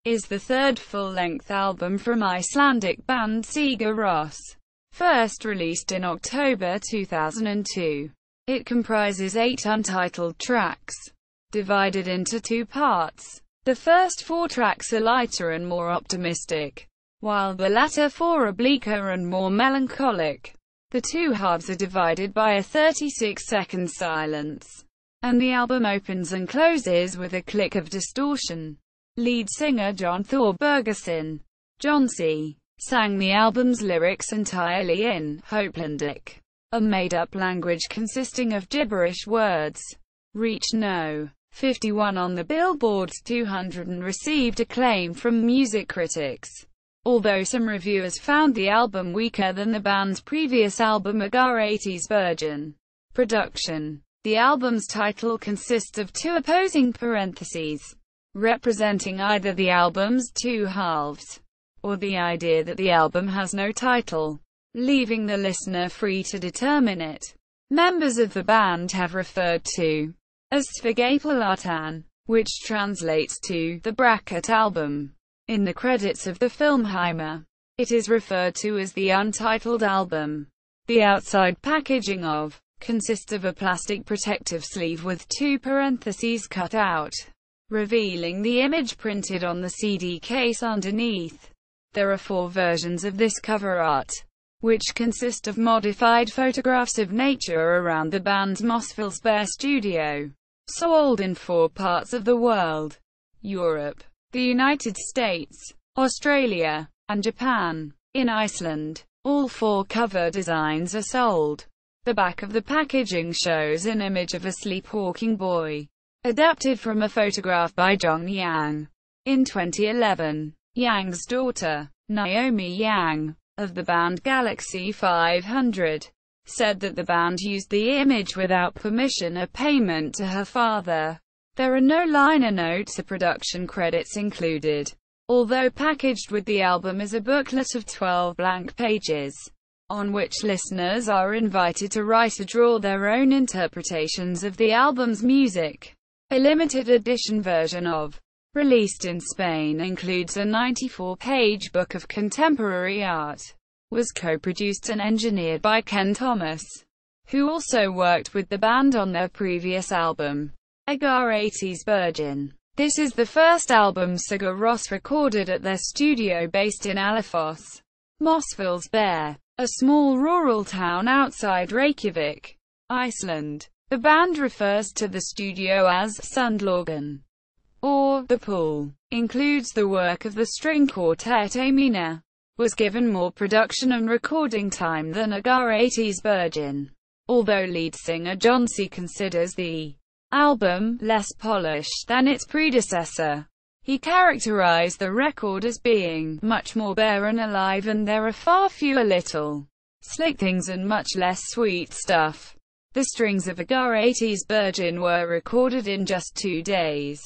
is the third full-length album from Icelandic band Sigur Rós, first released in October 2002. It comprises 8 untitled tracks, divided into 2 parts. The first 4 tracks are lighter and more optimistic, while the latter 4 are bleaker and more melancholic. The 2 halves are divided by a 36-second silence, and the album opens and closes with a click of distortion. Lead singer Jón Þór Birgisson, Jónsi, sang the album's lyrics entirely in Hopelandic, a made-up language consisting of gibberish words. Reached No. 51 on the Billboard's 200 and received acclaim from music critics, although some reviewers found the album weaker than the band's previous album Ágætis byrjun. Production. The album's title consists of 2 opposing parentheses, representing either the album's 2 halves, or the idea that the album has no title, leaving the listener free to determine it. Members of the band have referred to as Svigapalatan, which translates to the bracket album. In the credits of the film Heimer, it is referred to as the untitled album. The outside packaging of consists of a plastic protective sleeve with 2 parentheses cut out, revealing the image printed on the CD case underneath. There are 4 versions of this cover art, which consist of modified photographs of nature around the band's Mosfellsbær studio, sold in 4 parts of the world: Europe, the United States, Australia, and Japan. In Iceland, all 4 cover designs are sold. The back of the packaging shows an image of a sleepwalking boy, adapted from a photograph by Jón Yang. In 2011, Yang's daughter, Naomi Yang, of the band Galaxy 500, said that the band used the image without permission or payment to her father. There are no liner notes or production credits included, although packaged with the album is a booklet of 12 blank pages, on which listeners are invited to write or draw their own interpretations of the album's music. A limited edition version of released in Spain includes a 94-page book of contemporary art. Was co-produced and engineered by Ken Thomas, who also worked with the band on their previous album, Ágætis byrjun. This is the first album Sigur Rós recorded at their studio based in Álafoss, Mosfellsbær, a small rural town outside Reykjavik, Iceland. The band refers to the studio as Sundlaugan, or the pool. Includes the work of the string quartet Amina. Was given more production and recording time than Ágætis byrjun. Although lead singer Jónsi considers the album less polished than its predecessor, he characterized the record as being much more bare and alive, and there are far fewer little slick things and much less sweet stuff. The strings of Ágætis byrjun were recorded in just 2 days,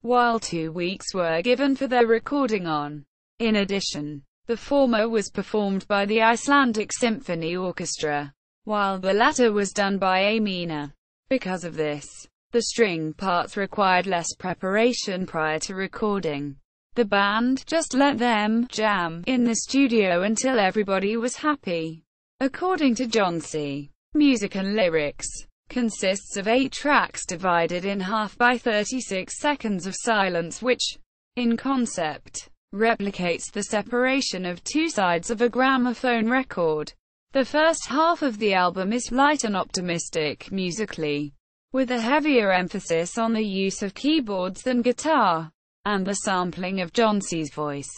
while 2 weeks were given for their recording on. In addition, the former was performed by the Icelandic Symphony Orchestra, while the latter was done by Amina. Because of this, the string parts required less preparation prior to recording. The band just let them jam in the studio until everybody was happy. According to Jónsi, music and lyrics consists of 8 tracks divided in half by 36 seconds of silence, which, in concept, replicates the separation of 2 sides of a gramophone record. The first half of the album is light and optimistic musically, with a heavier emphasis on the use of keyboards than guitar, and the sampling of Jónsi's voice.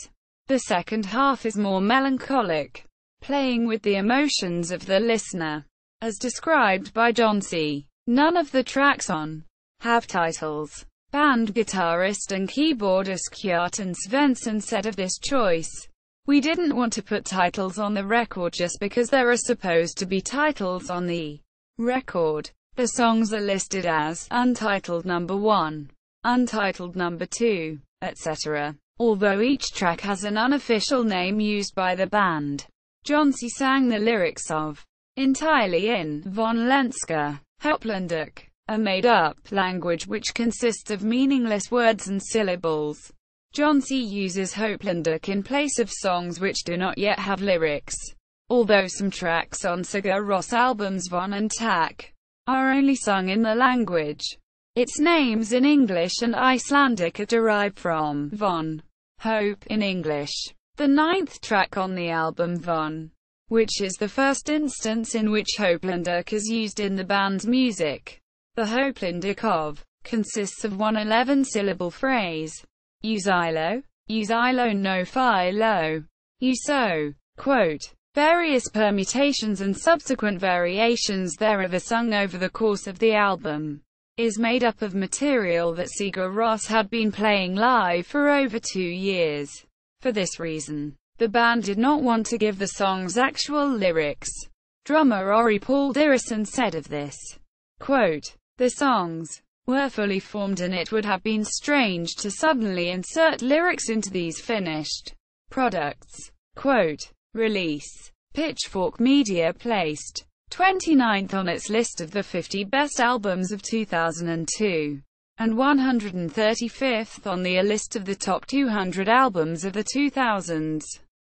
The second half is more melancholic, playing with the emotions of the listener. As described by Jónsi, none of the tracks on have titles. Band guitarist and keyboardist Kjartan Svensson said of this choice, "We didn't want to put titles on the record just because there are supposed to be titles on the record. The songs are listed as Untitled Number 1, Untitled Number 2, etc., although each track has an unofficial name used by the band." Jónsi sang the lyrics of entirely in Vonlenska, Hopelandic, a made-up language which consists of meaningless words and syllables. Jónsi uses Hopelandic in place of songs which do not yet have lyrics. Although some tracks on Sigur Rós albums Von and Tak are only sung in the language. Its names in English and Icelandic are derived from Von, hope, in English. The 9th track on the album Von, which is the first instance in which Hopelandic is used in the band's music. The Hopelandic of consists of one 11-syllable phrase. Usilo no philo. Uso. Quote. Various permutations and subsequent variations thereof are sung over the course of the album. Is made up of material that Sigur Rós had been playing live for over 2 years. For this reason, the band did not want to give the songs actual lyrics. Drummer Orri Paul Dyrison said of this, quote, "The songs were fully formed and it would have been strange to suddenly insert lyrics into these finished products." Quote, release. Pitchfork Media placed 29th on its list of the 50 best albums of 2002, and 135th on the list of the top 200 albums of the 2000s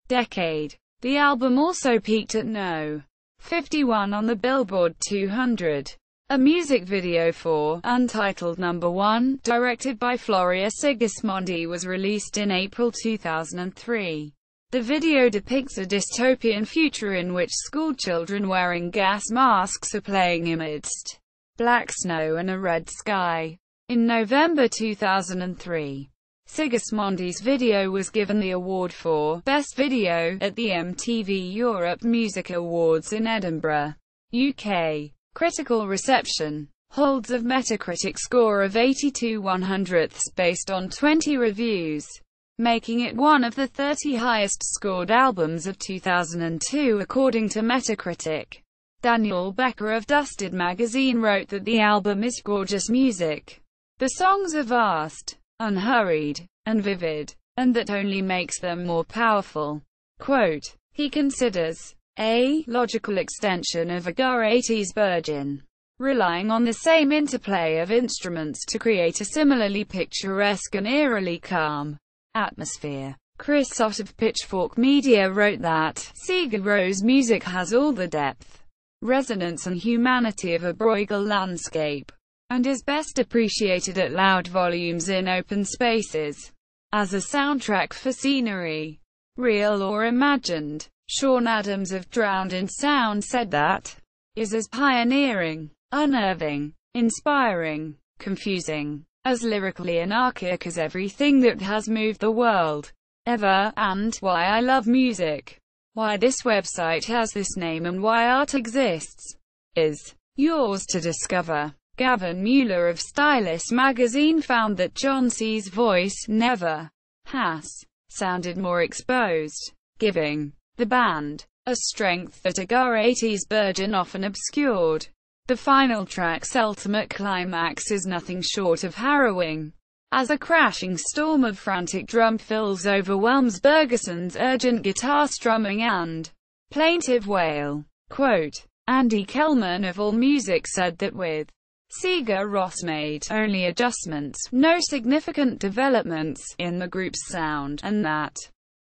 decade. The album also peaked at No. 51 on the Billboard 200. A music video for Untitled No. 1, directed by Floria Sigismondi, was released in April 2003. The video depicts a dystopian future in which schoolchildren wearing gas masks are playing amidst black snow and a red sky. In November 2003, Sigismondi's video was given the award for Best Video at the MTV Europe Music Awards in Edinburgh, UK. Critical reception holds a Metacritic score of 82/100 based on 20 reviews, making it one of the 30 highest-scored albums of 2002 according to Metacritic. Daniel Becker of Dusted magazine wrote that the album is gorgeous music. The songs are vast, unhurried, and vivid, and that only makes them more powerful. Quote, he considers a logical extension of Ágætis byrjun, relying on the same interplay of instruments to create a similarly picturesque and eerily calm atmosphere. Chris Ott of Pitchfork Media wrote that Sigur Rós music has all the depth, resonance and humanity of a Bruegel landscape, and is best appreciated at loud volumes in open spaces. As a soundtrack for scenery, real or imagined, Sean Adams of Drowned in Sound said that is as pioneering, unnerving, inspiring, confusing, as lyrically anarchic as everything that has moved the world ever, and why I love music, why this website has this name and why art exists, is yours to discover. Gavin Mueller of Stylist magazine found that Jónsi's voice never has sounded more exposed, giving the band a strength that Ágætis byrjun often obscured. The final track's ultimate climax is nothing short of harrowing, as a crashing storm of frantic drum fills overwhelms Birgisson's urgent guitar strumming and plaintive wail. Quote, Andy Kellman of AllMusic said that with Sigur Rós made only adjustments, no significant developments, in the group's sound, and that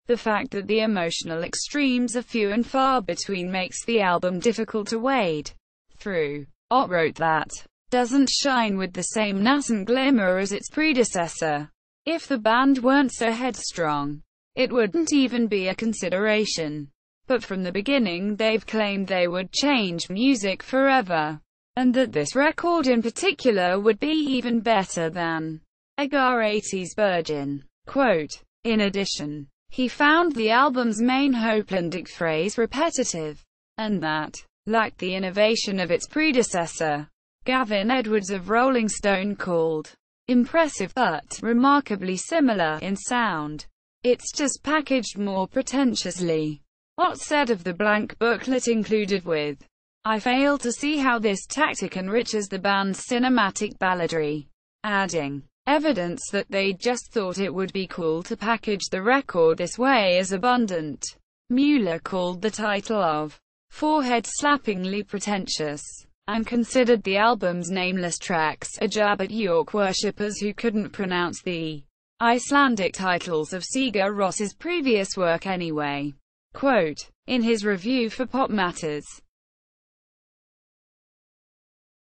the fact that the emotional extremes are few and far between makes the album difficult to wade through. Ott wrote that doesn't shine with the same nascent glimmer as its predecessor. If the band weren't so headstrong, it wouldn't even be a consideration. But from the beginning they've claimed they would change music forever, and that this record in particular would be even better than Ágætis byrjun. Quote, in addition, he found the album's main Hopelandic phrase repetitive, and that lacked the innovation of its predecessor. Gavin Edwards of Rolling Stone called impressive but remarkably similar in sound. It's just packaged more pretentiously. Ott said of the blank booklet included with, I fail to see how this tactic enriches the band's cinematic balladry, adding evidence that they just thought it would be cool to package the record this way as abundant. Mueller called the title of forehead-slappingly pretentious, and considered the album's nameless tracks a jab at York worshippers who couldn't pronounce the Icelandic titles of Sigur Rós's previous work anyway. Quote, in his review for Pop Matters,